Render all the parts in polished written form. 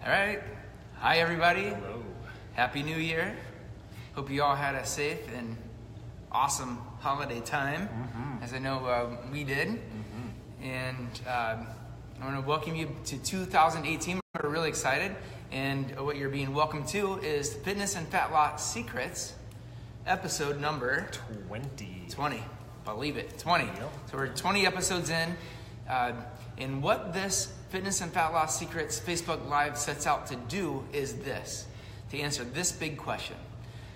All right. Hi, everybody. Hello. Happy New Year. Hope you all had a safe and awesome holiday time, as I know we did. And I want to welcome you to 2018. We're really excited. And what you're being welcomed to is Fitness and Fat Loss Secrets, episode number 20. Believe it, 20. Yep. So we're 20 episodes in. And what this Fitness and Fat Loss Secrets Facebook Live sets out to do is this, to answer this big question.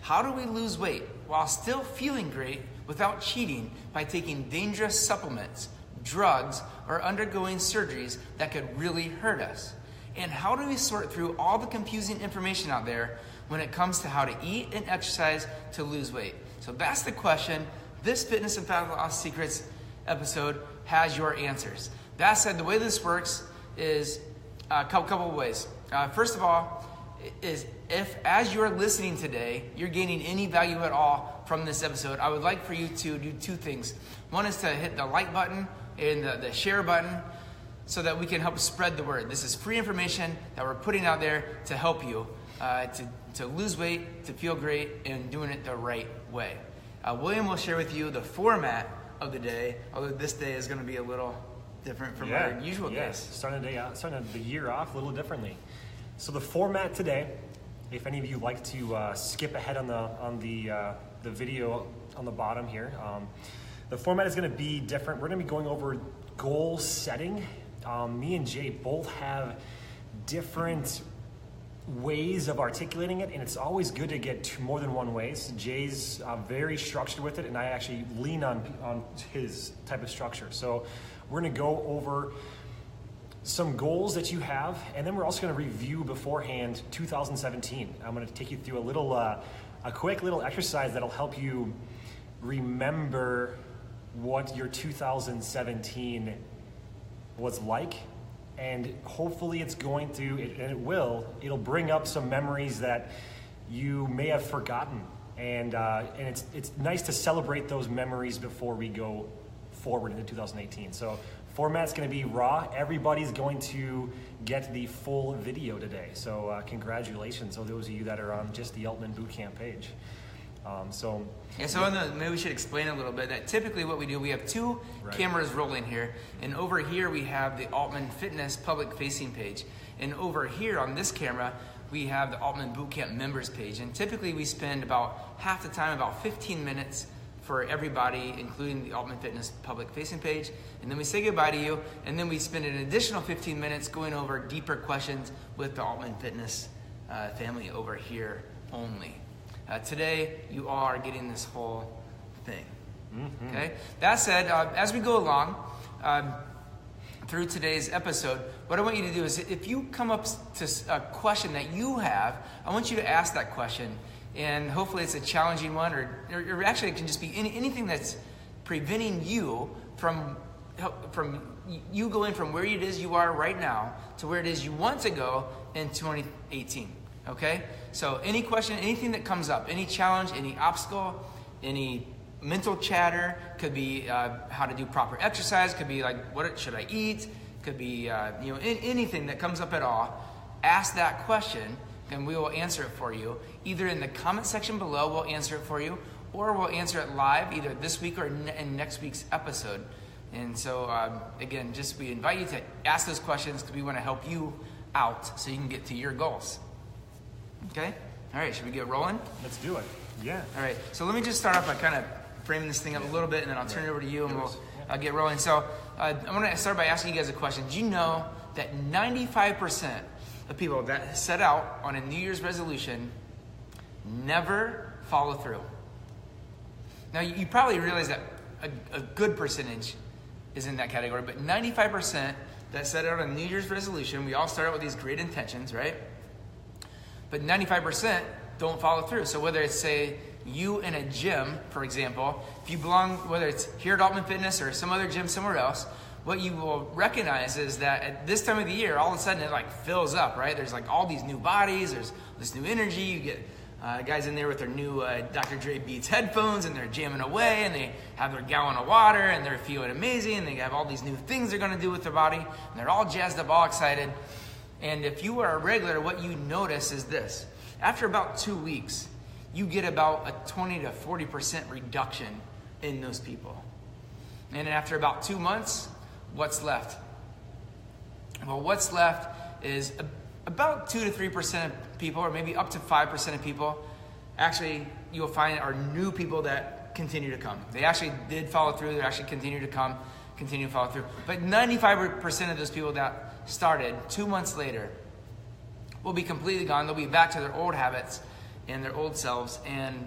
How do we lose weight while still feeling great without cheating by taking dangerous supplements, drugs, or undergoing surgeries that could really hurt us? And how do we sort through all the confusing information out there when it comes to how to eat and exercise to lose weight? So that's the question. This Fitness and Fat Loss Secrets episode has your answers. That said, the way this works is a couple of ways. First of all, is if as you're listening today, you're gaining any value at all from this episode, I would like for you to do two things. One is to hit the like button and the share button so that we can help spread the word. This is free information that we're putting out there to help you to lose weight, to feel great, and doing it the right way. William will share with you the format of the day, although this day is going to be a little different from our usual days. Starting the year off a little differently. So the format today, if any of you like to skip ahead on the video on the bottom here, the format is going to be different. We're going to be going over goal setting. Me and Jay both have different ways of articulating it, and it's always good to get more than one way. So Jay's very structured with it, and I actually lean on his type of structure. So we're going to go over some goals that you have, and then we're also going to review beforehand 2017. I'm going to take you through a quick little exercise that'll help you remember what your 2017 was like, and hopefully it's going to, and it'll bring up some memories that you may have forgotten, and it's nice to celebrate those memories before we go forward into 2018. So format's going to be raw. Everybody's going to get the full video today. So congratulations to those of you that are on just the Altman Bootcamp page. Maybe we should explain a little bit that typically what we do, we have two cameras rolling here, and over here we have the Altman Fitness public facing page, and over here on this camera we have the Altman Bootcamp members page, and typically we spend about half the time, about 15 minutes for everybody, including the Altman Fitness public facing page, and then we say goodbye to you, and then we spend an additional 15 minutes going over deeper questions with the Altman Fitness family over here only. Today, you are getting this whole thing. Okay. That said, as we go along through today's episode, what I want you to do is, if you come up to a question that you have, I want you to ask that question, and hopefully it's a challenging one, or actually it can just be anything that's preventing you from you going from where it is you are right now to where it is you want to go in 2018. Okay? So any question, anything that comes up, any challenge, any obstacle, any mental chatter, could be how to do proper exercise, could be like what should I eat, could be anything that comes up at all, ask that question and we will answer it for you. Either in the comment section below, we'll answer it for you, or we'll answer it live either this week or in next week's episode. And so again, we invite you to ask those questions because we want to help you out so you can get to your goals. Okay? All right, should we get rolling? Let's do it. Yeah. All right, so let me just start off by kind of framing this thing up a little bit, and then I'll turn it over to you, and we'll get rolling. So I want to start by asking you guys a question. Do you know that 95% of people that set out on a New Year's resolution never follow through? Now, you probably realize that a good percentage is in that category, but 95% that set out on a New Year's resolution, we all start out with these great intentions, right? But 95% don't follow through. So whether it's, say, you in a gym, for example, if you belong, whether it's here at Altman Fitness or some other gym somewhere else, what you will recognize is that at this time of the year, all of a sudden it fills up, right? There's all these new bodies, there's this new energy. You get guys in there with their new Dr. Dre Beats headphones, and they're jamming away, and they have their gallon of water, and they're feeling amazing, and they have all these new things they're going to do with their body, and they're all jazzed up, all excited. And if you are a regular, what you notice is this. After about 2 weeks, you get about a 20 to 40% reduction in those people. And after about 2 months, what's left? Well, what's left is about 2 to 3% of people, or maybe up to 5% of people, actually you'll find are new people that continue to come. They actually did follow through, they actually continue to come, continue to follow through. But 95% of those people that started 2 months later will be completely gone. They'll be back to their old habits and their old selves and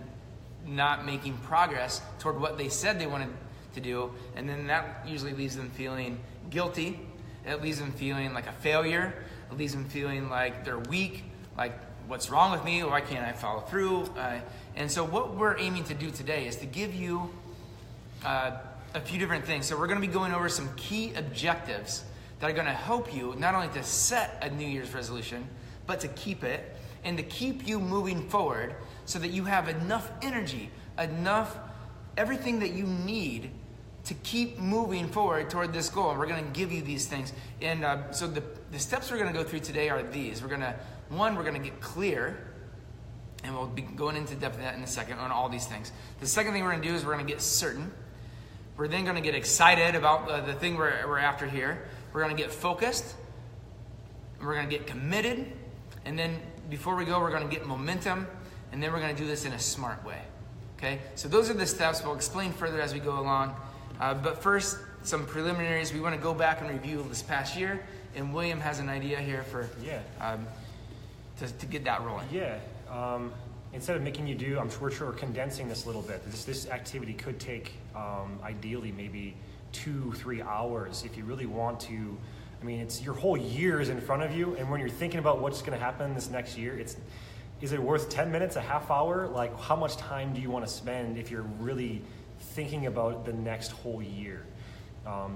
not making progress toward what they said they wanted to do. And then that usually leaves them feeling guilty. It leaves them feeling like a failure. It leaves them feeling like they're weak, like what's wrong with me? Why can't I follow through? And so what we're aiming to do today is to give you a few different things. So we're going to be going over some key objectives that are going to help you not only to set a New Year's resolution, but to keep it and to keep you moving forward so that you have enough energy, enough everything that you need to keep moving forward toward this goal. And we're going to give you these things. And so the steps we're going to go through today are these. We're going to get clear, and we'll be going into depth of that in a second on all these things. The second thing we're going to do is we're going to get certain. We're then going to get excited about the thing we're after here. We're going to get focused. We're going to get committed. And then before we go, we're going to get momentum. And then we're going to do this in a smart way. Okay? So those are the steps. We'll explain further as we go along. But first, some preliminaries. We want to go back and review this past year. And William has an idea here for to get that rolling. Yeah. Instead of making you do, we're sure condensing this a little bit. This activity could take, ideally, maybe 2-3 hours if you really want to. I mean, it's your whole year is in front of you, and when you're thinking about what's going to happen this next year, is it worth 10 minutes, a half hour? Like, how much time do you want to spend if you're really thinking about the next whole year?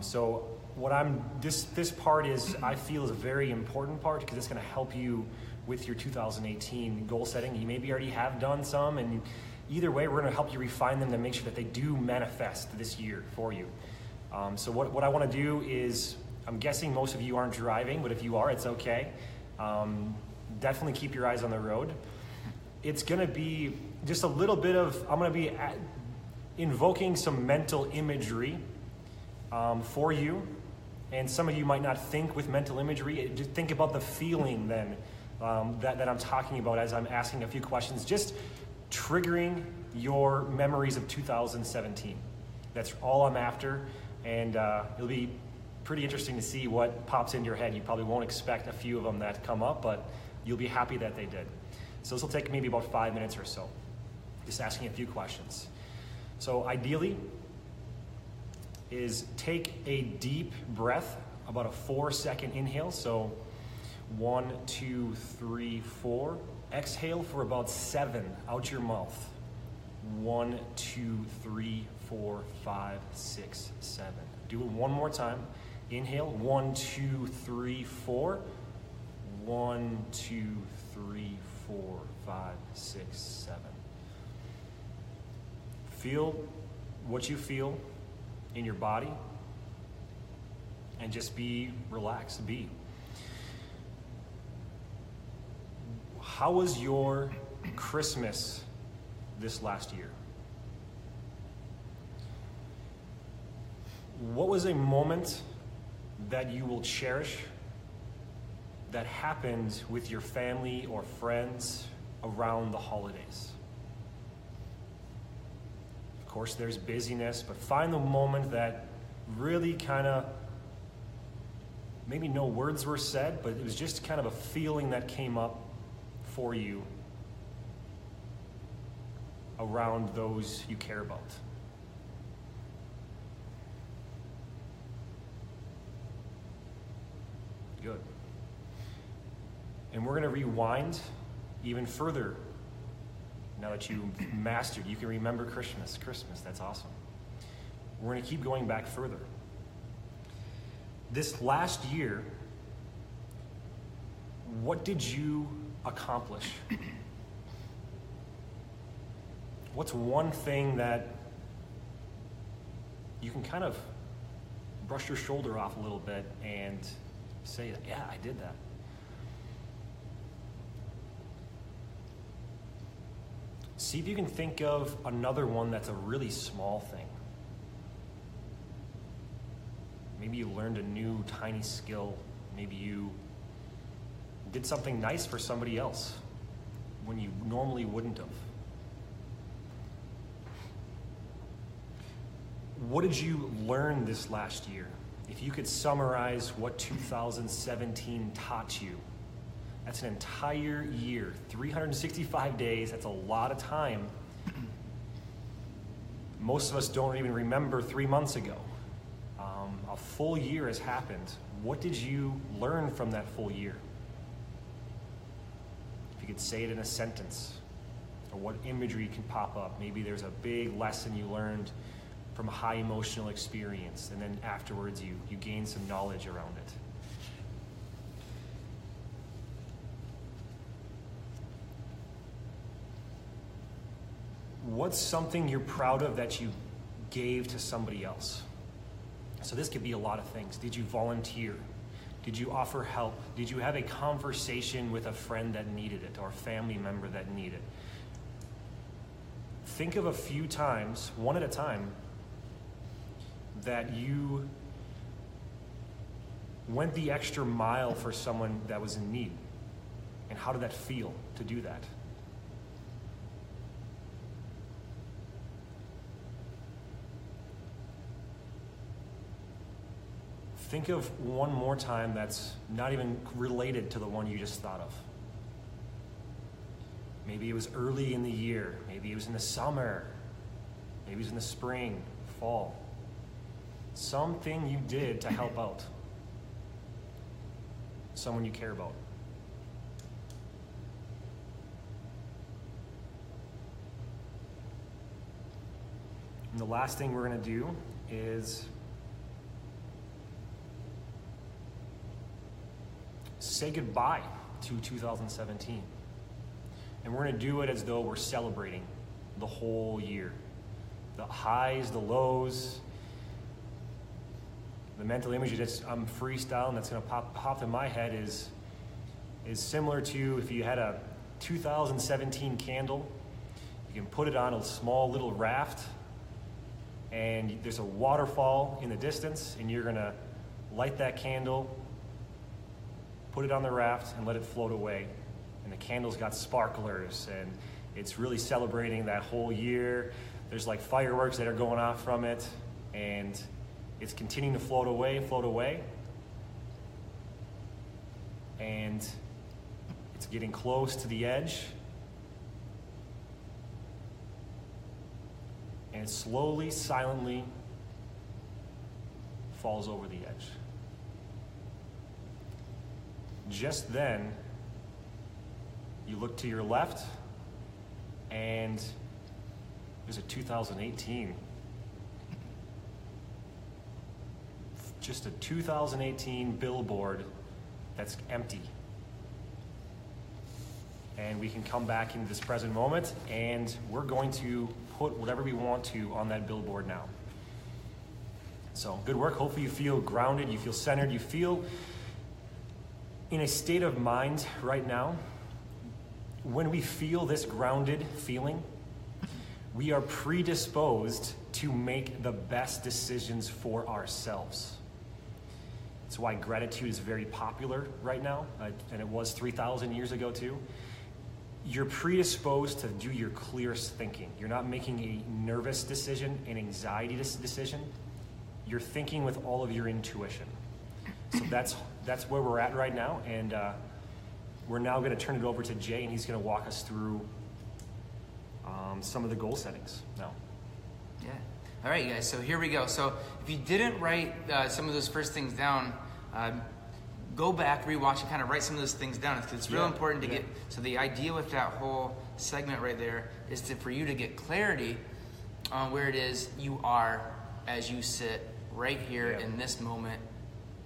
So this part is, I feel, is a very important part because it's going to help you with your 2018 goal setting. You maybe already have done some, and either way, we're going to help you refine them to make sure that they do manifest this year for you. So what I want to do is, I'm guessing most of you aren't driving, but if you are, it's okay. Definitely keep your eyes on the road. It's going to be just a little bit of, I'm going to be invoking some mental imagery for you. And some of you might not think with mental imagery. Just think about the feeling then that I'm talking about as I'm asking a few questions. Just triggering your memories of 2017. That's all I'm after. And it'll be pretty interesting to see what pops into your head. You probably won't expect a few of them that come up, but you'll be happy that they did. So this will take maybe about 5 minutes or so. Just asking a few questions. So ideally, is take a deep breath, about a 4-second inhale. So 1, 2, 3, 4. Exhale for about 7 out your mouth. 1, 2, 3, 4, 5, 6, 7. Do it one more time. Inhale, 1, 2, 3, 4. 1, 2, 3, 4, 5, 6, 7. Feel what you feel in your body, and just be relaxed. How was your Christmas this last year? What was a moment that you will cherish that happened with your family or friends around the holidays? Of course, there's busyness, but find the moment that really kind of, maybe no words were said, but it was just kind of a feeling that came up for you around those you care about. Good. And we're going to rewind even further. Now that you mastered, you can remember Christmas, that's awesome. We're going to keep going back further. This last year, what did you accomplish? What's one thing that you can kind of brush your shoulder off a little bit and say, yeah, I did that? See if you can think of another one that's a really small thing. Maybe you learned a new tiny skill. Maybe you did something nice for somebody else when you normally wouldn't have. What did you learn this last year? If you could summarize what 2017 taught you, that's an entire year, 365 days, that's a lot of time. Most of us don't even remember 3 months ago. A full year has happened. What did you learn from that full year? If you could say it in a sentence, or what imagery can pop up. Maybe there's a big lesson you learned from a high emotional experience, and then afterwards you gain some knowledge around it. What's something you're proud of that you gave to somebody else? So this could be a lot of things. Did you volunteer? Did you offer help? Did you have a conversation with a friend that needed it or a family member that needed it? Think of a few times, one at a time, that you went the extra mile for someone that was in need. And how did that feel to do that? Think of one more time that's not even related to the one you just thought of. Maybe it was early in the year. Maybe it was in the summer. Maybe it was in the spring, fall. Something you did to help out someone you care about. And the last thing we're going to do is say goodbye to 2017. And we're going to do it as though we're celebrating the whole year. The highs, the lows, the mental imagery that's I'm freestyling that's going to pop in my head is similar to if you had a 2017 candle. You can put it on a small little raft, and there's a waterfall in the distance, and you're going to light that candle, put it on the raft, and let it float away. And the candle's got sparklers, and it's really celebrating that whole year. There's like fireworks that are going off from it, and it's continuing to float away, and it's getting close to the edge, and it slowly, silently falls over the edge. Just then, you look to your left, and there's a 2018. Just a 2018 billboard that's empty. And we can come back into this present moment, and we're going to put whatever we want to on that billboard now. So good work. Hopefully you feel grounded, you feel centered, you feel in a state of mind right now. When we feel this grounded feeling, we are predisposed to make the best decisions for ourselves. That's why gratitude is very popular right now, and it was 3,000 years ago too. You're predisposed to do your clearest thinking. You're not making a nervous decision, an anxiety decision. You're thinking with all of your intuition. So that's where we're at right now, and we're now going to turn it over to Jay, and he's going to walk us through some of the goal settings now. Yeah. All right, you guys, so here we go. So if you didn't write some of those first things down, go back, rewatch, and kind of write some of those things down. It's real important to get, so the idea with that whole segment right there is for you to get clarity on where it is you are as you sit right here in this moment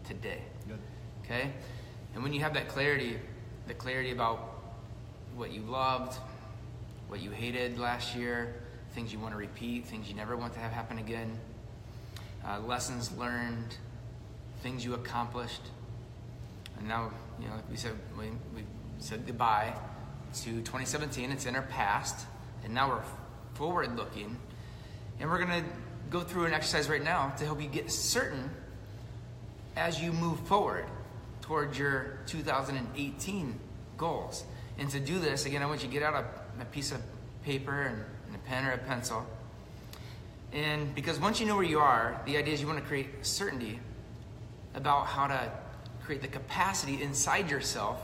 today. Good. Okay? And when you have that clarity, the clarity about what you loved, what you hated last year, things you want to repeat, things you never want to have happen again, lessons learned, things you accomplished. And now, like we said, we said goodbye to 2017. It's in our past, and now we're forward looking. And we're gonna go through an exercise right now to help you get certain as you move forward towards your 2018 goals. And to do this, again, I want you to get out a piece of paper and a pen or a pencil. And because once you know where you are, the idea is you want to create certainty about how to create the capacity inside yourself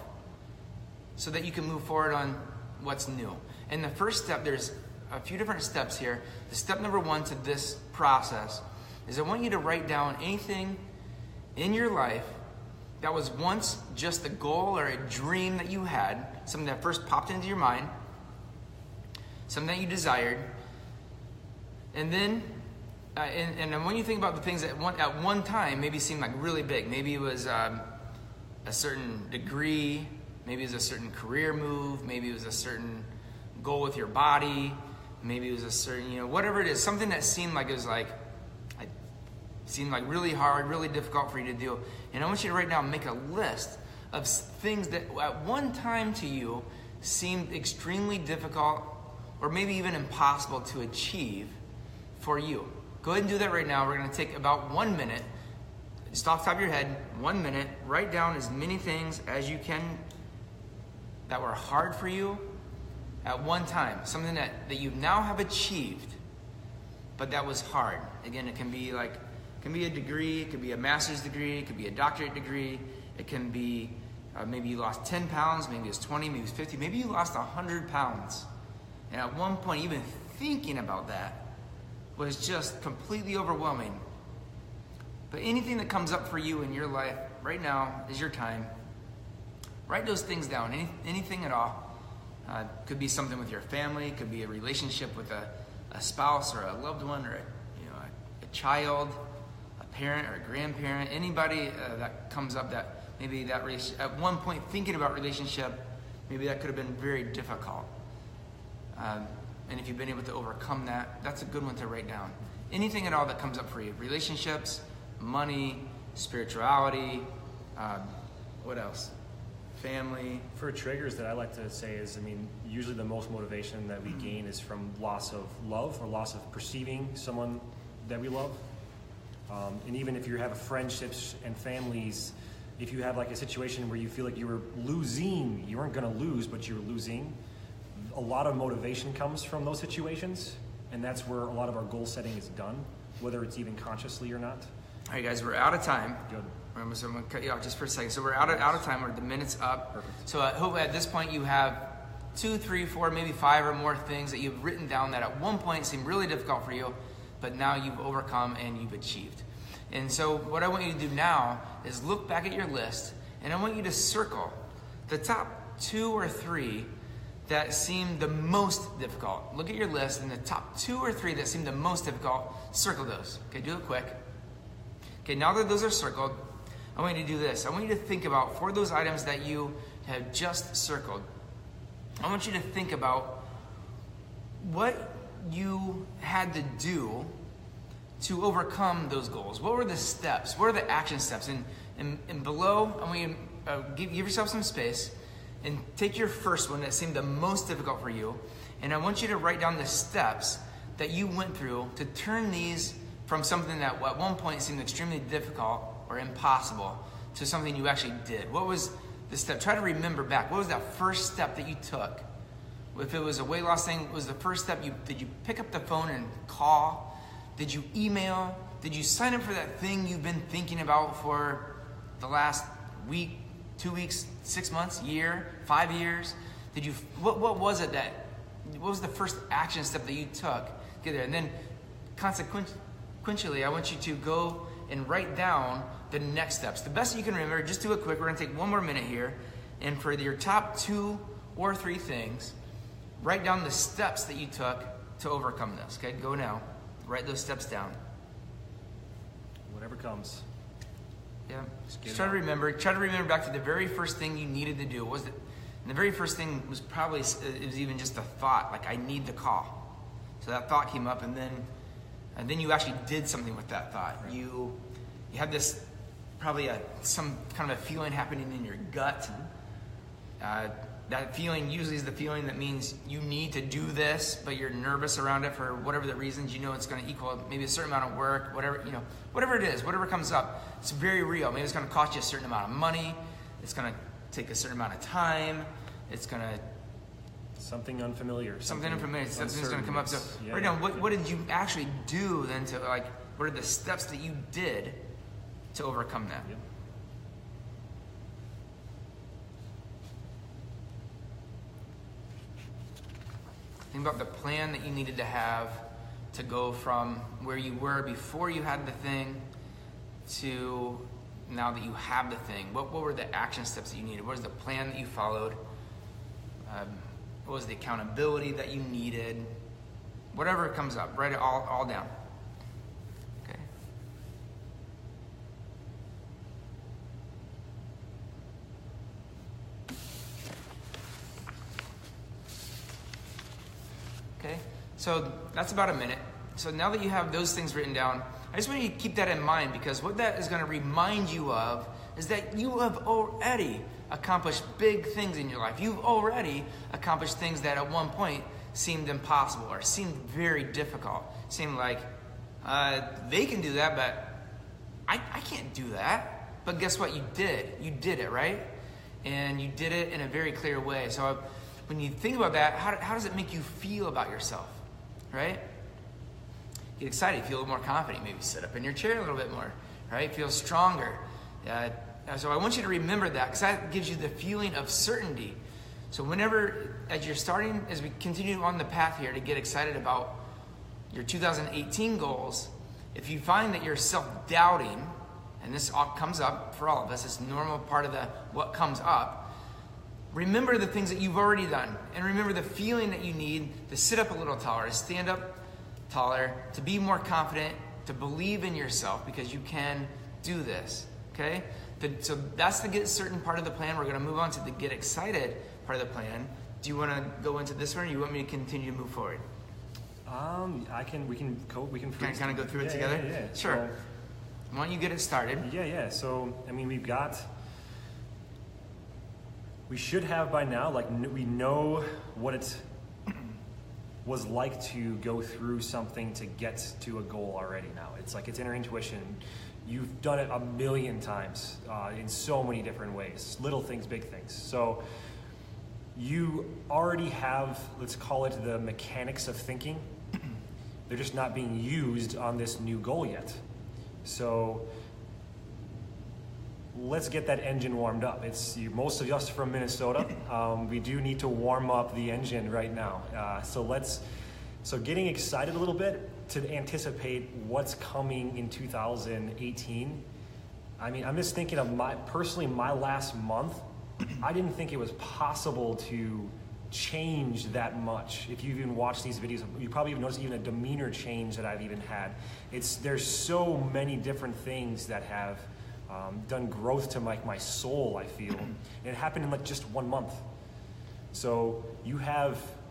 so that you can move forward on what's new. And the first step, there's a few different steps here. The step number one to this process is I want you to write down anything in your life that was once just a goal or a dream that you had, something that first popped into your mind, something that you desired. And then, and when you think about the things that at one time maybe seemed like really big, maybe it was a certain degree, maybe it was a certain career move, maybe it was a certain goal with your body, maybe it was a certain, whatever it is, something that seemed like it was seemed like really hard, really difficult for you to do. And I want you to write down, make a list of things that at one time to you seemed extremely difficult or maybe even impossible to achieve for you. Go ahead and do that right now. We're going to take about 1 minute, just off the top of your head, 1 minute, write down as many things as you can that were hard for you at one time, something that you now have achieved, but that was hard. Again, it can be a degree, it could be a master's degree, it could be a doctorate degree, it can be maybe you lost 10 pounds, maybe it's 20, maybe it's 50, maybe you lost 100 pounds. And at one point, even thinking about that was just completely overwhelming. But anything that comes up for you in your life right now is your time. Write those things down, anything at all. Could be something with your family, could be a relationship with a spouse or a loved one or a child, a parent or a grandparent, anybody that comes up that maybe that at one point thinking about relationship, maybe that could have been very difficult. And if you've been able to overcome that, that's a good one to write down. Anything at all that comes up for you. Relationships, money, spirituality, what else? Family. For triggers that I like to say is, usually the most motivation that we gain is from loss of love or loss of perceiving someone that we love. And even if you have friendships and families, if you have like a situation where you feel like you were losing, you weren't going to lose, but you were losing, a lot of motivation comes from those situations, and that's where a lot of our goal setting is done, whether it's even consciously or not. All right, guys, we're out of time. Good. So I'm going to cut you off just for a second. So we're out of time. The minute's up. Perfect. So I hope at this point you have 2, 3, 4, maybe 5 or more things that you've written down that at one point seemed really difficult for you, but now you've overcome and you've achieved. And so what I want you to do now is look back at your list, and I want you to circle the top 2 or 3 that seemed the most difficult. Look at your list, and the top 2 or 3 that seemed the most difficult, circle those. Okay, do it quick. Okay, now that those are circled, I want you to do this. I want you to think about, for those items that you have just circled, I want you to think about what you had to do to overcome those goals. What were the steps? What are the action steps? And below, I want you to give yourself some space and take your first one that seemed the most difficult for you, and I want you to write down the steps that you went through to turn these from something that at one point seemed extremely difficult or impossible to something you actually did. What was the step? Try to remember back. What was that first step that you took? If it was a weight loss thing, was the first step, did you pick up the phone and call? Did you email? Did you sign up for that thing you've been thinking about for the last week, 2 weeks, 6 months, year, 5 years? What was it what was the first action step that you took to get there? And then consequentially, I want you to go and write down the next steps. The best that you can remember, just do it quick. We're gonna take 1 more minute here. And for your top 2 or 3 things, write down the steps that you took to overcome this. Okay, go now. Write those steps down. Whatever comes. Yeah. Just try to remember back to the very first thing you needed to do. Was it? And the very first thing was probably, it was even just a thought, like I need the call. So that thought came up, and then you actually did something with that thought. Right. You had this probably some kind of a feeling happening in your gut. that feeling usually is the feeling that means you need to do this, but you're nervous around it for whatever the reasons. You know it's going to equal maybe a certain amount of work, whatever, you know, whatever it is, whatever comes up. It's very real. Maybe it's going to cost you a certain amount of money. It's going to take a certain amount of time. It's going to something unfamiliar. Something unfamiliar. Something's going to come up. So yeah, right now, what did you actually do then to, like, what are the steps that you did to overcome that? Yep. Think about the plan that you needed to have to go from where you were before you had the thing to now that you have the thing. What were the action steps that you needed? What was the plan that you followed? What was the accountability that you needed? Whatever comes up, write it all down. Okay. Okay, so that's about a minute. So now that you have those things written down, I just want you to keep that in mind, because what that is going to remind you of is that you have already accomplished big things in your life. You've already accomplished things that at one point seemed impossible or seemed very difficult. Seemed like they can do that, but I can't do that. But guess what? You did. You did it, right? And you did it in a very clear way. So when you think about that, how does it make you feel about yourself, right? Get excited, feel a little more confident, maybe sit up in your chair a little bit more, right? Feel stronger. So I want you to remember that, because that gives you the feeling of certainty. So whenever, as we continue on the path here to get excited about your 2018 goals, if you find that you're self-doubting, and this all comes up for all of us, it's a normal part of what comes up, remember the things that you've already done, and remember the feeling that you need to sit up a little taller, to stand up taller, to be more confident, to believe in yourself, because you can do this, okay? So that's the get certain part of the plan. We're going to move on to the get excited part of the plan. Do you want to go into this one, or you want me to continue to move forward? We can kind of go through it together? Yeah. Sure. So, why don't you get it started? Yeah. So, I mean, we should have by now, like, we know what it was like to go through something to get to a goal already now. It's like, it's inner intuition. You've done it a million times in so many different ways, little things, big things. So you already have, let's call it the mechanics of thinking. They're just not being used on this new goal yet. So let's get that engine warmed up. Most of us from Minnesota. We do need to warm up the engine right now. So getting excited a little bit to anticipate what's coming in 2018. I mean, I'm just thinking of my last month. I didn't think it was possible to change that much. If you've even watched these videos, you probably even noticed even a demeanor change that I've even had. There's so many different things that have done growth to my soul, I feel. And it happened in like just 1 month. So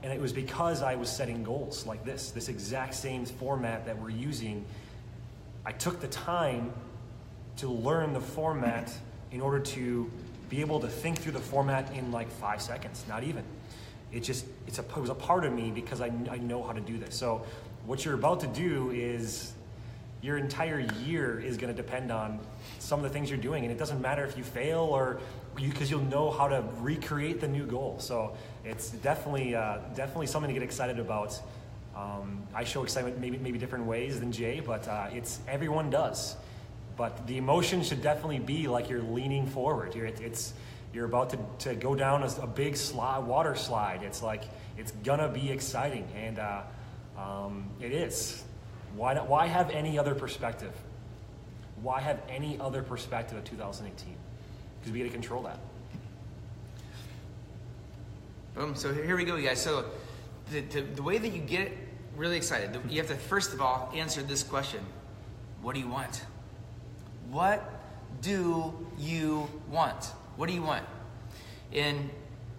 and it was because I was setting goals like this exact same format that we're using. I took the time to learn the format in order to be able to think through the format in like 5 seconds, not even. It was a part of me because I know how to do this. So what you're about to do is, your entire year is going to depend on some of the things you're doing, and it doesn't matter if you fail or because you'll know how to recreate the new goal. So it's definitely something to get excited about. I show excitement maybe different ways than Jay, but everyone does. But the emotion should definitely be like you're leaning forward. You're about to go down a big water slide. It's like, it's gonna be exciting, and it is. Why have any other perspective? Why have any other perspective of 2018? Because we get to control that. Boom. So here we go, you guys. So the way that you get really excited, you have to first of all answer this question: what do you want? What do you want? What do you want? And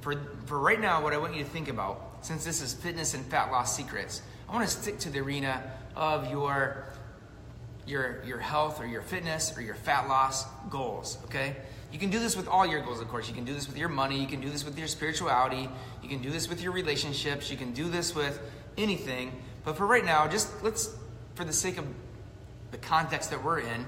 for right now, what I want you to think about, since this is fitness and fat loss secrets, I want to stick to the arena of your your health or your fitness or your fat loss goals, okay? You can do this with all your goals, of course. You can do this with your money. You can do this with your spirituality. You can do this with your relationships. You can do this with anything. But for right now, for the sake of the context that we're in,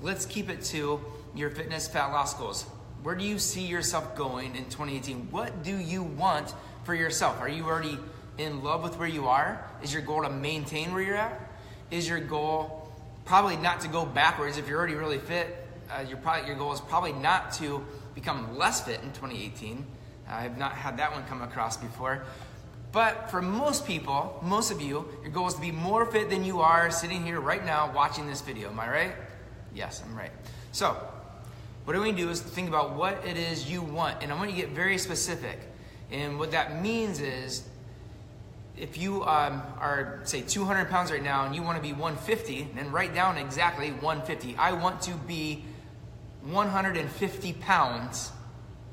let's keep it to your fitness, fat loss goals. Where do you see yourself going in 2018? What do you want for yourself? Are you already in love with where you are? Is your goal to maintain where you're at? Is your goal probably not to go backwards? If you're already really fit, your goal is probably not to become less fit in 2018. I have not had that one come across before. But for most people, most of you, your goal is to be more fit than you are sitting here right now watching this video. Am I right? Yes, I'm right. So, what I want to do is think about what it is you want. And I want you to get very specific. And what that means is, if you are, say, 200 pounds right now and you want to be 150, then write down exactly 150. I want to be 150 pounds,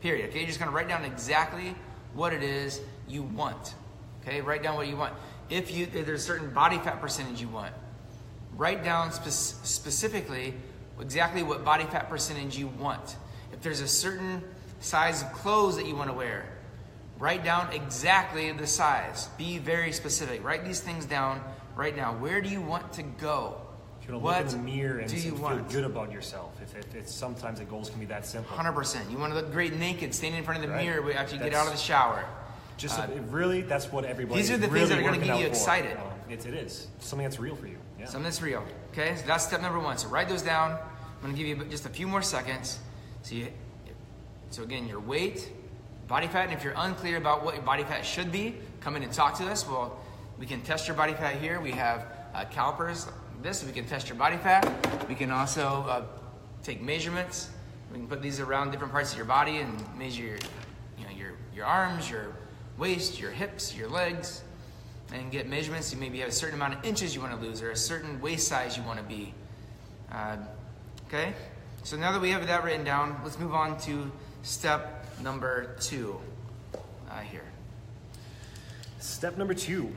period. Okay, you're just going to write down exactly what it is you want. Okay, write down what you want. If there's a certain body fat percentage you want, write down specifically exactly what body fat percentage you want. If there's a certain size of clothes that you want to wear, write down exactly the size. Be very specific. Write these things down right now. Where do you want to go? You want to look in the mirror and feel good about yourself. If it's sometimes the goals can be that simple. 100%. You want to look great naked, standing in front of the mirror after you get out of the shower. Just really, that's what everybody. These are the things that are going to get you excited. It is something that's real for you. Yeah. Something that's real. Okay, so that's step number one. So write those down. I'm going to give you just a few more seconds. So again, your weight, body fat, and if you're unclear about what your body fat should be, come in and talk to us. Well, we can test your body fat here. We have calipers like this, so we can test your body fat. We can also take measurements. We can put these around different parts of your body and measure your arms, your waist, your hips, your legs, and get measurements. You maybe have a certain amount of inches you want to lose or a certain waist size you want to be. Okay? So now that we have that written down, let's move on to step number 2 here. Step number 2,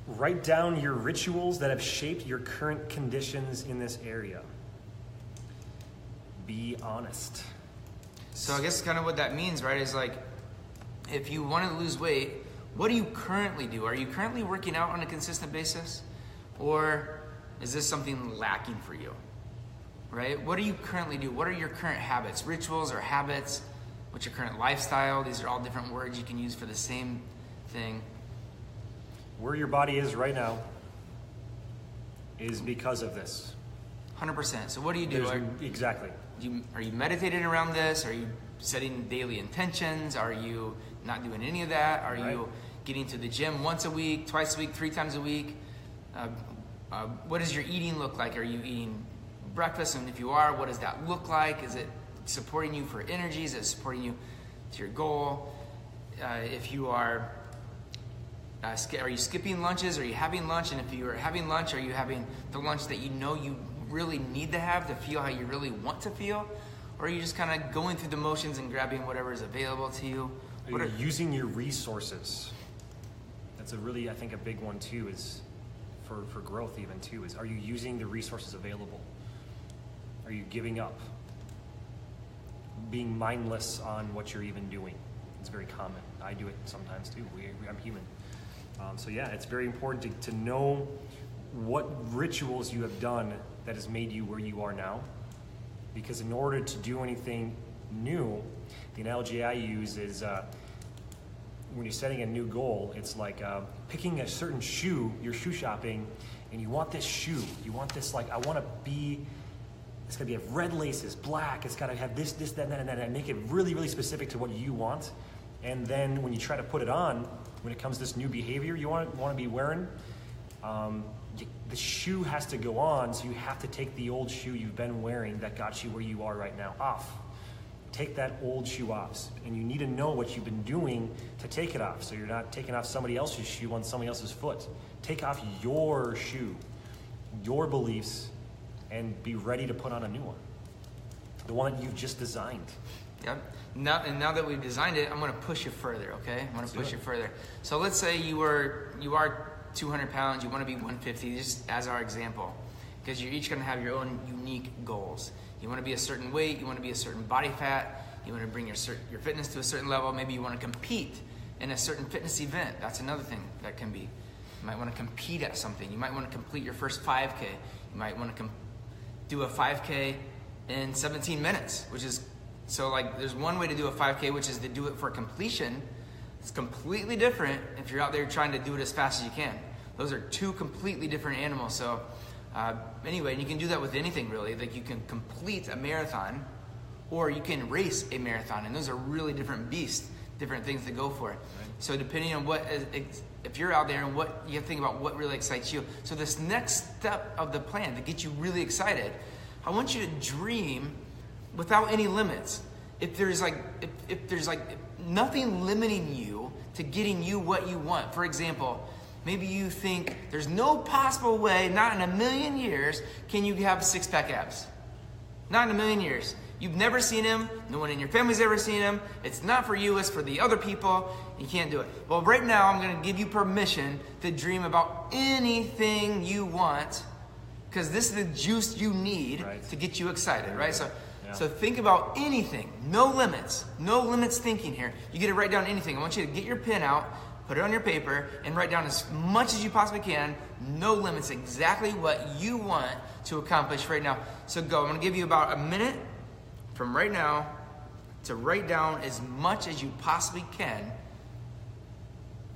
write down your rituals that have shaped your current conditions in this area. Be honest. So I guess kind of what that means, right, is like, if you want to lose weight, what do you currently do? Are you currently working out on a consistent basis? Or is this something lacking for you? Right? What do you currently do? What are your current habits? Rituals or habits? What's your current lifestyle? These are all different words you can use for the same thing. Where your body is right now is because of this. 100%. So what do you do? Exactly. Are you meditating around this? Are you setting daily intentions? Are you not doing any of that? Are you getting to the gym once a week, twice a week, 3 times a week? What does your eating look like? Are you eating breakfast? And if you are, what does that look like? Is it supporting you for energy? Is it supporting you to your goal? If you are you skipping lunches? Are you having lunch? And if you are having lunch, are you having the lunch that you know you really need to have to feel how you really want to feel? Or are you just kind of going through the motions and grabbing whatever is available to you? Are you using your resources? That's I think a big one too, is for growth even too, is are you using the resources available? Are you giving up? Being mindless on what you're even doing. It's very common. I do it sometimes too. I'm human. So yeah, it's very important to know what rituals you have done that has made you where you are now. Because in order to do anything new, the analogy I use is when you're setting a new goal, it's like picking a certain shoe, you're shoe shopping, and you want this shoe. You want this, like, it's gotta be have red laces, black, it's gotta have this, that, and make it really, really specific to what you want. And then when you try to put it on, when it comes to this new behavior you want to be wearing, the shoe has to go on, so you have to take the old shoe you've been wearing that got you where you are right now off. Take that old shoe off, and you need to know what you've been doing to take it off, so you're not taking off somebody else's shoe on somebody else's foot. Take off your shoe, your beliefs, and be ready to put on a new one. The one that you've just designed. Yep. Now that we've designed it, I'm going to push you further, okay? I'm going to push you further. So let's say you are 200 pounds, you want to be 150, just as our example. because you're each going to have your own unique goals. You want to be a certain weight, you want to be a certain body fat, you want to bring your fitness to a certain level, maybe you want to compete in a certain fitness event. That's another thing that can be. You might want to compete at something. You might want to complete your first 5K. You might want to do a 5K in 17 minutes, which is, so like there's one way to do a 5K, which is to do it for completion. It's completely different if you're out there trying to do it as fast as you can. Those are two completely different animals. So anyway, you can do that with anything really. Like you can complete a marathon or you can race a marathon, and those are really different beasts, different things to go for. Right. So depending on if you're out there and what you have to think about what really excites you. So this next step of the plan to get you really excited, I want you to dream without any limits. If there's nothing limiting you to getting you what you want. For example, maybe you think there's no possible way, not in a million years, can you have six-pack abs. Not in a million years. You've never seen him. No one in your family's ever seen him. It's not for you. It's for the other people. You can't do it. Well, right now, I'm going to give you permission to dream about anything you want, because this is the juice you need to get you excited, right? So think about anything. No limits. No limits thinking here. You get to write down anything. I want you to get your pen out, put it on your paper, and write down as much as you possibly can. No limits. Exactly what you want to accomplish right now. So go. I'm going to give you about a minute from right now to write down as much as you possibly can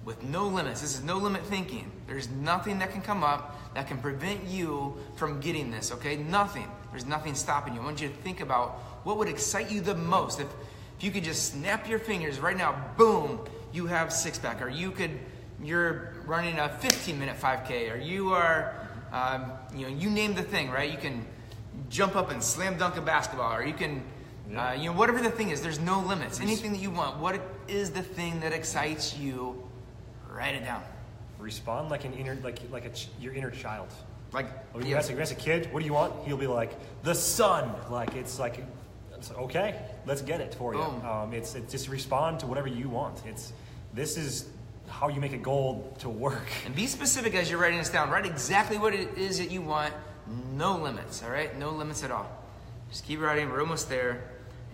with no limits. This is no limit thinking. There's nothing that can come up that can prevent you from getting this, okay? Nothing. There's nothing stopping you. I want you to think about what would excite you the most. If you could just snap your fingers right now, boom, you have six-pack. Or you're running a 15-minute 5K, or you are, you name the thing, right? You can jump up and slam dunk a basketball, or you can, whatever the thing is, there's no limits. Anything that you want, what is the thing that excites you? Write it down. Respond like your inner child. Like when you ask a kid, what do you want? He'll be like, the sun. It's okay, let's get it for you. It's just respond to whatever you want. This is how you make a goal to work. And be specific as you're writing this down. Write exactly what it is that you want. No limits, all right? No limits at all. Just keep writing. We're almost there.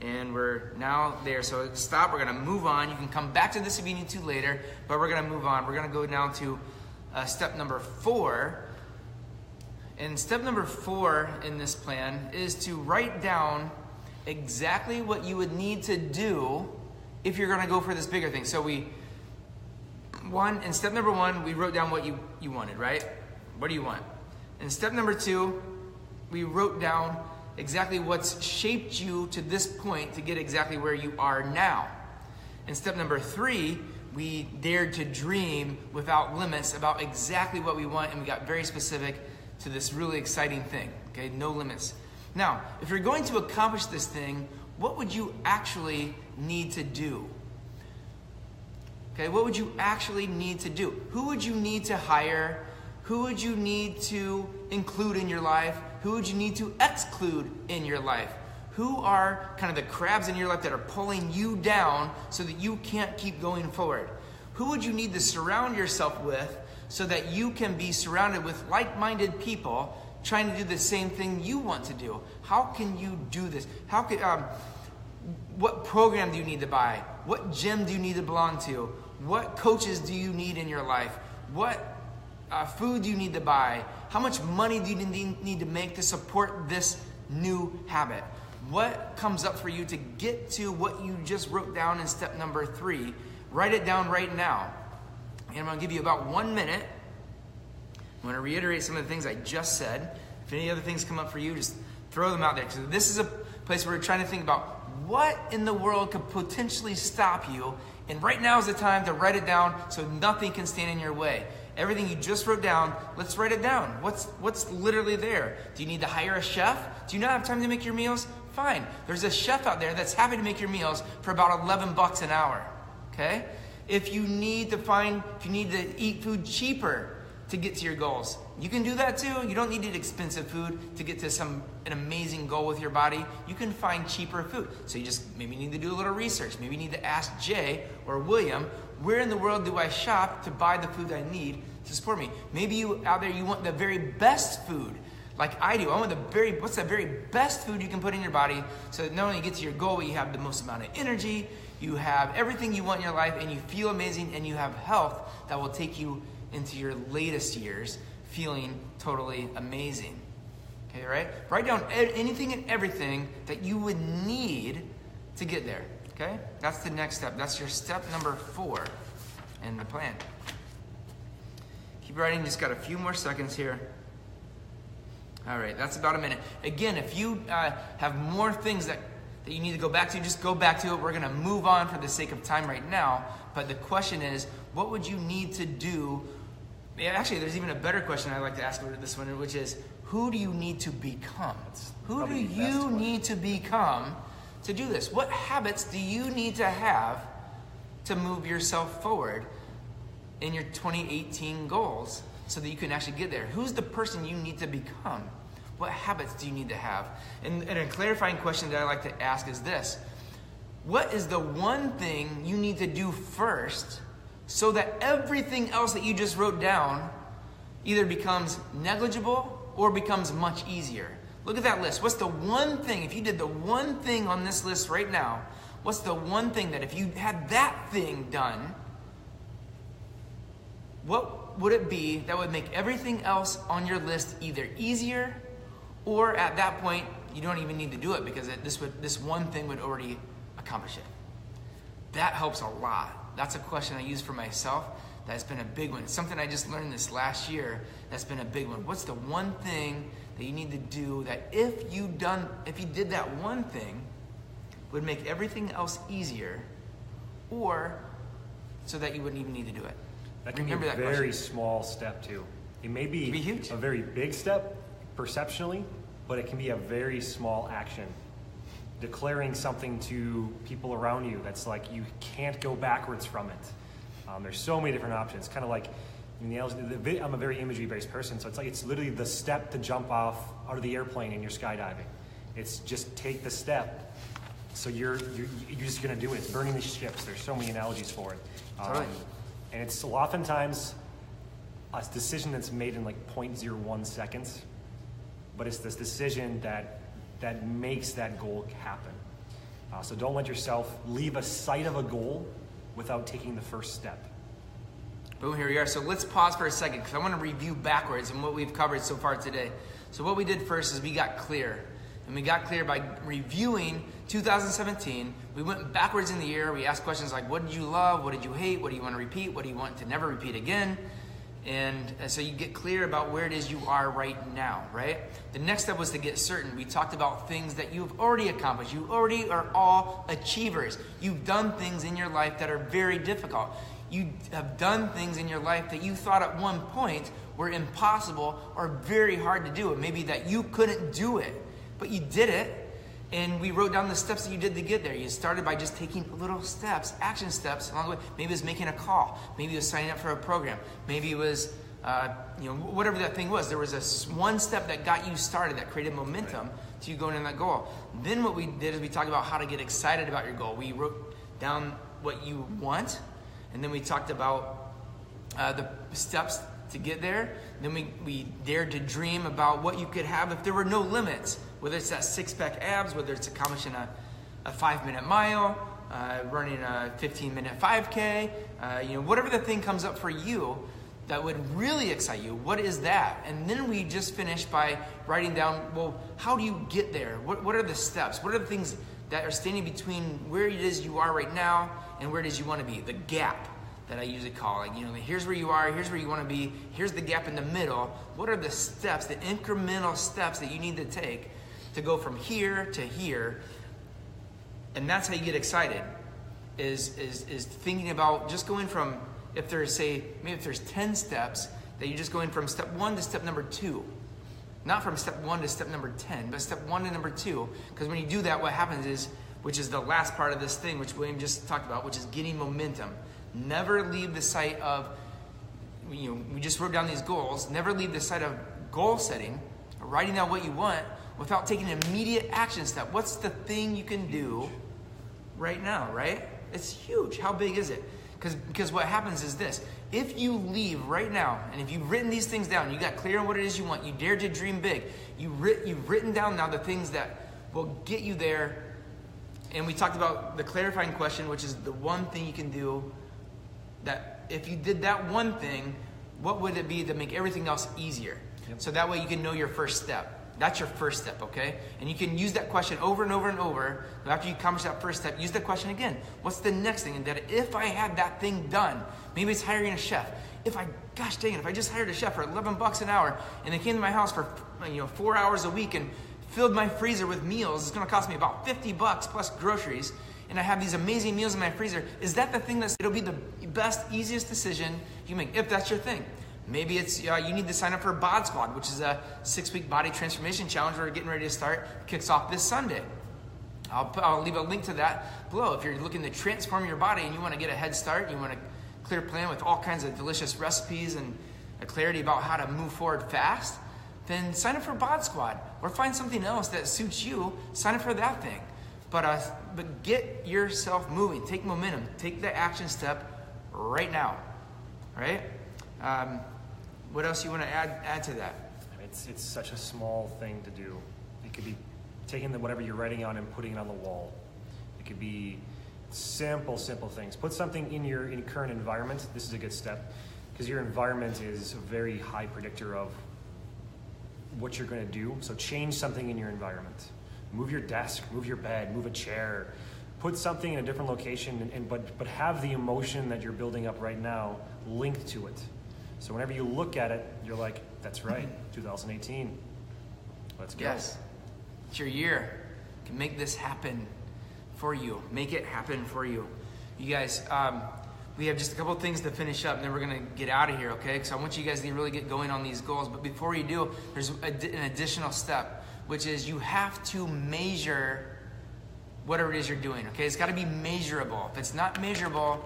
And we're now there. So stop. We're going to move on. You can come back to this if you need to later, but we're going to move on. We're going to go down to step number 4. And step number 4 in this plan is to write down exactly what you would need to do if you're going to go for this bigger thing. So in step number 1, we wrote down what you wanted, right? What do you want? In step number 2, we wrote down exactly what's shaped you to this point to get exactly where you are now. In step number 3, we dared to dream without limits about exactly what we want, and we got very specific to this really exciting thing, okay? No limits. Now, if you're going to accomplish this thing, what would you actually need to do? Okay, what would you actually need to do? Who would you need to hire? Who would you need to include in your life? Who would you need to exclude in your life? Who are kind of the crabs in your life that are pulling you down so that you can't keep going forward? Who would you need to surround yourself with so that you can be surrounded with like-minded people trying to do the same thing you want to do? How can you do this? What program do you need to buy? What gym do you need to belong to? What coaches do you need in your life? What food do you need to buy? How much money do you need to make to support this new habit? What comes up for you to get to what you just wrote down in step number 3? Write it down right now. And I'm going to give you about 1 minute. I'm going to reiterate some of the things I just said. If any other things come up for you, just throw them out there. Because this is a place where we're trying to think about what in the world could potentially stop you. And right now is the time to write it down so nothing can stand in your way. Everything you just wrote down, let's write it down. What's literally there? Do you need to hire a chef? Do you not have time to make your meals? Fine. There's a chef out there that's happy to make your meals for about $11 an hour. Okay? If you need to eat food cheaper to get to your goals, you can do that too. You don't need to eat expensive food to get to an amazing goal with your body. You can find cheaper food. So you just maybe need to do a little research. Maybe you need to ask Jay or William, where in the world do I shop to buy the food I need to support me? Maybe you out there, you want the very best food. like I do. I want what's the very best food you can put in your body so that not only you get to your goal, but you have the most amount of energy, you have everything you want in your life, and you feel amazing, and you have health that will take you into your latest years feeling totally amazing. Okay, right? Write down anything and everything that you would need to get there. Okay? That's the next step. That's your step number 4 in the plan. Keep writing, just got a few more seconds here. All right, that's about a minute. Again, if you have more things that you need to go back to, just go back to it. We're gonna move on for the sake of time right now. But the question is, what would you need to do? Actually, there's even a better question I'd like to ask over this one, which is, who do you need to become? Who do you need to become to do this? What habits do you need to have to move yourself forward in your 2018 goals so that you can actually get there? Who's the person you need to become? What habits do you need to have? And a clarifying question that I like to ask is this. What is the one thing you need to do first so that everything else that you just wrote down either becomes negligible or becomes much easier? Look at that list. What's the one thing, if you did the one thing on this list right now, what's the one thing that if you had that thing done, what would it be that would make everything else on your list either easier, or at that point, you don't even need to do it because this one thing would already accomplish it? That helps a lot. That's a question I use for myself. That's been a big one. It's something I just learned this last year. That's been a big one. What's the one thing that you need to do that if you did that one thing, would make everything else easier, or so that you wouldn't even need to do it? That can be a very small step too. It may be huge. A very big step perceptually, but it can be a very small action. Declaring something to people around you that's like you can't go backwards from it. There's so many different options. Kind of like I'm a very imagery-based person, so it's literally the step to jump off out of the airplane and you're skydiving. It's just take the step. So you're just gonna do it. It's burning the ships. There's so many analogies for it. Totally. And it's oftentimes a decision that's made in like 0.01 seconds, but it's this decision that makes that goal happen. So don't let yourself leave a sight of a goal without taking the first step. Boom, here we are. So let's pause for a second because I want to review backwards and what we've covered so far today. So what we did first is we got clear. And we got clear by reviewing 2017. We went backwards in the year. We asked questions like, what did you love? What did you hate? What do you want to repeat? What do you want to never repeat again? And so you get clear about where it is you are right now, right? The next step was to get certain. We talked about things that you've already accomplished. You already are all achievers. You've done things in your life that are very difficult. You have done things in your life that you thought at one point were impossible or very hard to do. It may be that you couldn't do it, but you did it. And we wrote down the steps that you did to get there. You started by just taking little steps, action steps along the way. Maybe it was making a call. Maybe it was signing up for a program. Maybe it was, whatever that thing was. There was one step that got you started that created momentum to you going in that goal. Then what we did is we talked about how to get excited about your goal. We wrote down what you want, and then we talked about the steps to get there. Then we dared to dream about what you could have if there were no limits. Whether it's that six-pack abs, whether it's accomplishing a 5-minute mile, running a 15-minute 5K, whatever the thing comes up for you that would really excite you, what is that? And then we just finished by writing down, well, how do you get there? What are the steps? What are the things that are standing between where it is you are right now and where it is you want to be? The gap that I usually call it. Here's where you are, here's where you want to be, here's the gap in the middle. What are the steps, the incremental steps that you need to take to go from here to here? And that's how you get excited, is thinking about just going from, if there's 10 steps, that you're just going from step 1 to step number 2. Not from step 1 to step number 10, but step 1 to number 2. Because when you do that, what happens is, which is the last part of this thing, which William just talked about, which is getting momentum. Never leave the sight of, we just wrote down these goals, never leave the sight of goal setting, or writing down what you want, without taking an immediate action step. What's the thing you can do right now, right? It's huge. How big is it? Because what happens is this. If you leave right now, and if you've written these things down, you got clear on what it is you want, you dare to dream big, you've written down now the things that will get you there. And we talked about the clarifying question, which is the one thing you can do that if you did that one thing, what would it be to make everything else easier? Yep. So that way you can know your first step. That's your first step, okay? And you can use that question over and over and over. After you accomplish that first step, use that question again. What's the next thing? And that if I had that thing done, maybe it's hiring a chef. Gosh dang it, if I just hired a chef for $11 an hour and they came to my house for 4 hours a week and filled my freezer with meals, it's gonna cost me about $50 plus groceries, and I have these amazing meals in my freezer. Is that the thing it'll be the best, easiest decision you make, if that's your thing? Maybe it's you need to sign up for Bod Squad, which is a 6-week body transformation challenge we're getting ready to start. Kicks off this Sunday. I'll leave a link to that below. If you're looking to transform your body and you want to get a head start, you want a clear plan with all kinds of delicious recipes and a clarity about how to move forward fast, then sign up for Bod Squad or find something else that suits you. Sign up for that thing. But get yourself moving. Take momentum. Take the action step right now. Right? What else you want to add to that? It's such a small thing to do. It could be taking whatever you're writing on and putting it on the wall. It could be simple things. Put something in your current environment. This is a good step because your environment is a very high predictor of what you're going to do. So change something in your environment. Move your desk, move your bed, move a chair. Put something in a different location, but have the emotion that you're building up right now linked to it. So whenever you look at it, you're like, that's right, 2018. Let's go. Yes, it's your year. You can make this happen for you. Make it happen for you. You guys, we have just a couple things to finish up, and then we're going to get out of here, okay? Because I want you guys to really get going on these goals. But before you do, there's an additional step, which is you have to measure whatever it is you're doing, okay? It's got to be measurable. If it's not measurable,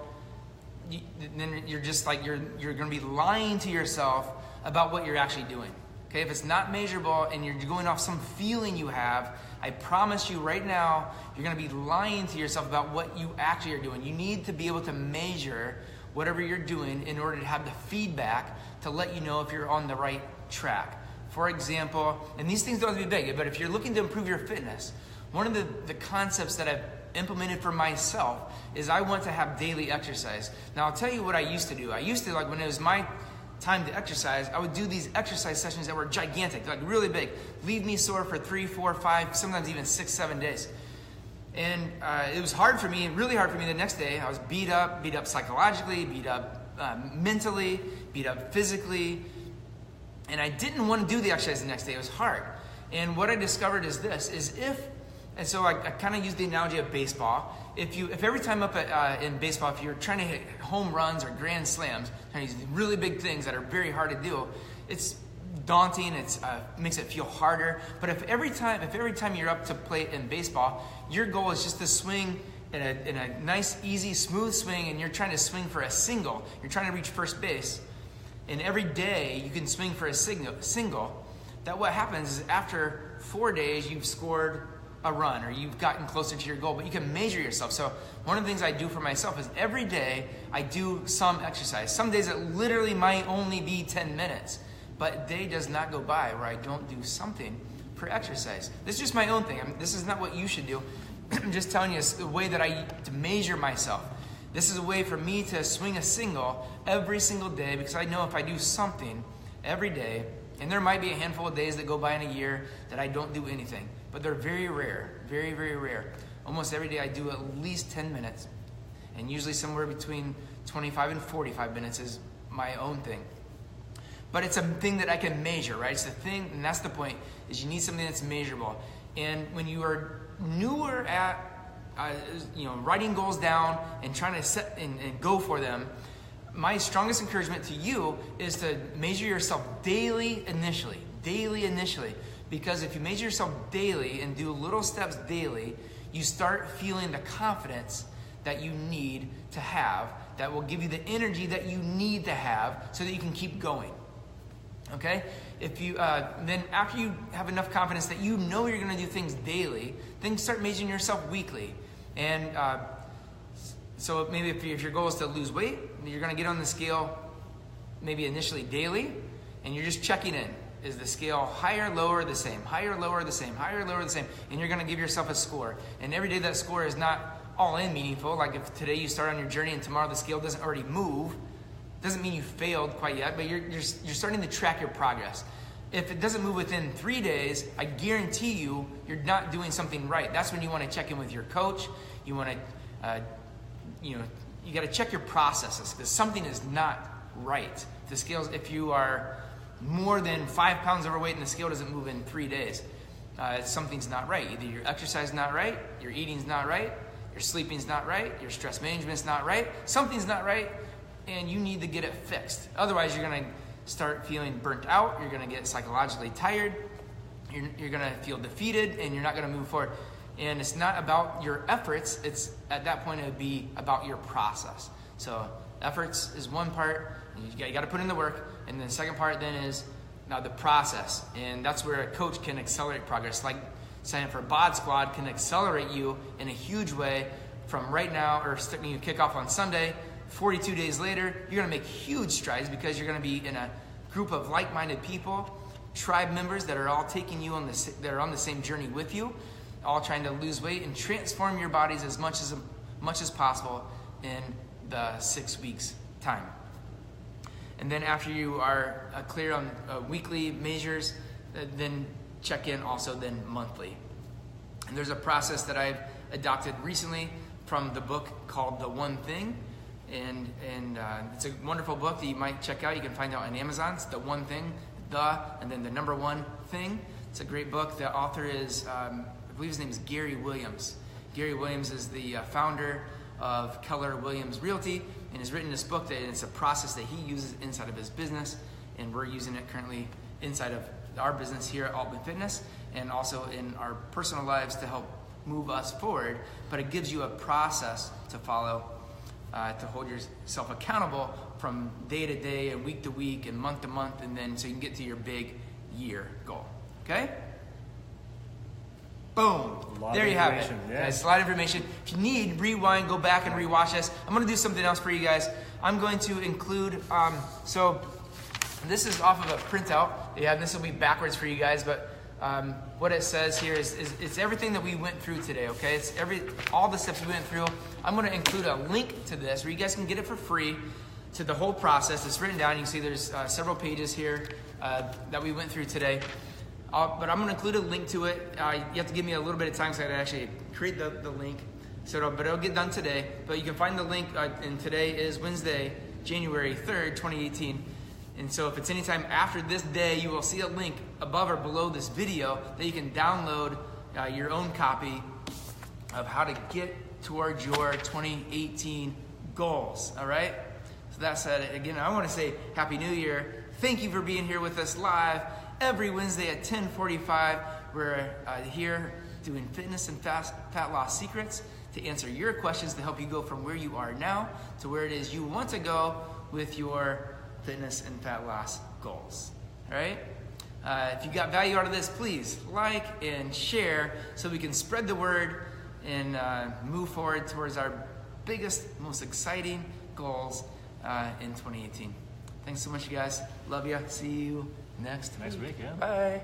then you're just like, you're going to be lying to yourself about what you're actually doing, okay? If it's not measurable and you're going off some feeling you have, I promise you right now, you're going to be lying to yourself about what you actually are doing. You need to be able to measure whatever you're doing in order to have the feedback to let you know if you're on the right track. For example, and these things don't have to be big, but if you're looking to improve your fitness, one of the concepts that I've implemented for myself is I want to have daily exercise. Now I'll tell you what I used to do. I used to, like when it was my time to exercise, I would do these exercise sessions that were gigantic, like really big, leave me sore for 3, 4, 5, sometimes even 6, 7 days. And it was hard for me, really hard for me the next day. I was beat up psychologically, beat up mentally, beat up physically. And I didn't want to do the exercise the next day. It was hard. And what I discovered is this, and so I kind of use the analogy of baseball. If every time up in baseball, if you're trying to hit home runs or grand slams, trying to use really big things that are very hard to do, it's daunting. It makes it feel harder. But if every time you're up to plate in baseball, your goal is just to swing in a nice, easy, smooth swing, and you're trying to swing for a single. You're trying to reach first base, and every day you can swing for a single. That what happens is after 4 days you've scored a run or you've gotten closer to your goal, but you can measure yourself. So one of the things I do for myself is every day I do some exercise. Some days it literally might only be 10 minutes, but a day does not go by where I don't do something for exercise. This is just my own thing. This is not what you should do. I'm just telling you the way that to measure myself. This is a way for me to swing a single every single day, because I know if I do something every day, and there might be a handful of days that go by in a year that I don't do anything, but they're very rare, very, very rare. Almost every day I do at least 10 minutes, and usually somewhere between 25 and 45 minutes is my own thing. But it's a thing that I can measure, right? It's the thing, and that's the point, is you need something that's measurable. And when you are newer at writing goals down and trying to set and go for them, my strongest encouragement to you is to measure yourself daily initially. Because if you measure yourself daily and do little steps daily, you start feeling the confidence that you need to have, that will give you the energy that you need to have so that you can keep going. Okay? If you then after you have enough confidence that you know you're going to do things daily, then start measuring yourself weekly. And So maybe if your goal is to lose weight, you're gonna get on the scale maybe initially daily, and you're just checking in. Is the scale higher, lower, the same? Higher, lower, the same? Higher, lower, the same? And you're gonna give yourself a score. And every day that score is not all in meaningful. Like if today you start on your journey and tomorrow the scale doesn't already move, doesn't mean you failed quite yet, but you're starting to track your progress. If it doesn't move within 3 days, I guarantee you, you're not doing something right. That's when you want to check in with your coach. You want to, you got to check your processes because something is not right. The scales, if you are more than 5 pounds overweight and the scale doesn't move in 3 days, something's not right. Either your exercise is not right, your eating's not right, your sleeping's not right, your stress management's not right, something's not right, and you need to get it fixed. Otherwise, you're going to start feeling burnt out, you're going to get psychologically tired, you're going to feel defeated, and you're not going to move forward. And it's not about your efforts, it's at that point it would be about your process. So efforts is one part, and you got to put in the work, and then the second part then is now the process, and that's where a coach can accelerate progress. Like signing up for Bod Squad can accelerate you in a huge way from right now, or when you kick off on Sunday, 42 days later, you're gonna make huge strides because you're gonna be in a group of like-minded people, tribe members that are all taking you that are on the same journey with you, all trying to lose weight and transform your bodies as much as possible in the 6 weeks time. And then after you are clear on weekly measures, then check in also then monthly. And there's a process that I've adopted recently from the book called The One Thing. And it's a wonderful book that you might check out. You can find out on Amazon. It's The One Thing, and then the number one thing. It's a great book. The author is, I believe his name is Gary Williams. Gary Williams is the founder of Keller Williams Realty and has written this book that it's a process that he uses inside of his business, and we're using it currently inside of our business here at Altman Fitness and also in our personal lives to help move us forward. But it gives you a process to follow to hold yourself accountable from day to day and week to week and month to month, and then so you can get to your big year goal. Okay? Boom. There you have it. Yeah. It's a lot of information. If you need, rewind, go back and rewatch this. I'm going to do something else for you guys. I'm going to include, so this is off of a printout. Yeah, this will be backwards for you guys, but what it says here is it's everything that we went through today, okay? It's all the steps we went through. I'm going to include a link to this where you guys can get it for free to the whole process. It's written down. You can see there's several pages here that we went through today. But I'm going to include a link to it. You have to give me a little bit of time so I can actually create the link. But it'll get done today. But you can find the link, and today is Wednesday, January 3rd, 2018. And so if it's anytime after this day, you will see a link above or below this video that you can download your own copy of how to get towards your 2018 goals, all right? So that said, again, I want to say Happy New Year. Thank you for being here with us live every Wednesday at 10:45. We're here doing fitness and fat loss secrets to answer your questions to help you go from where you are now to where it is you want to go with your fitness and fat loss goals. All right? If you got value out of this, please like and share so we can spread the word and move forward towards our biggest, most exciting goals in 2018. Thanks so much, you guys. Love you. See you next week. Yeah. Bye.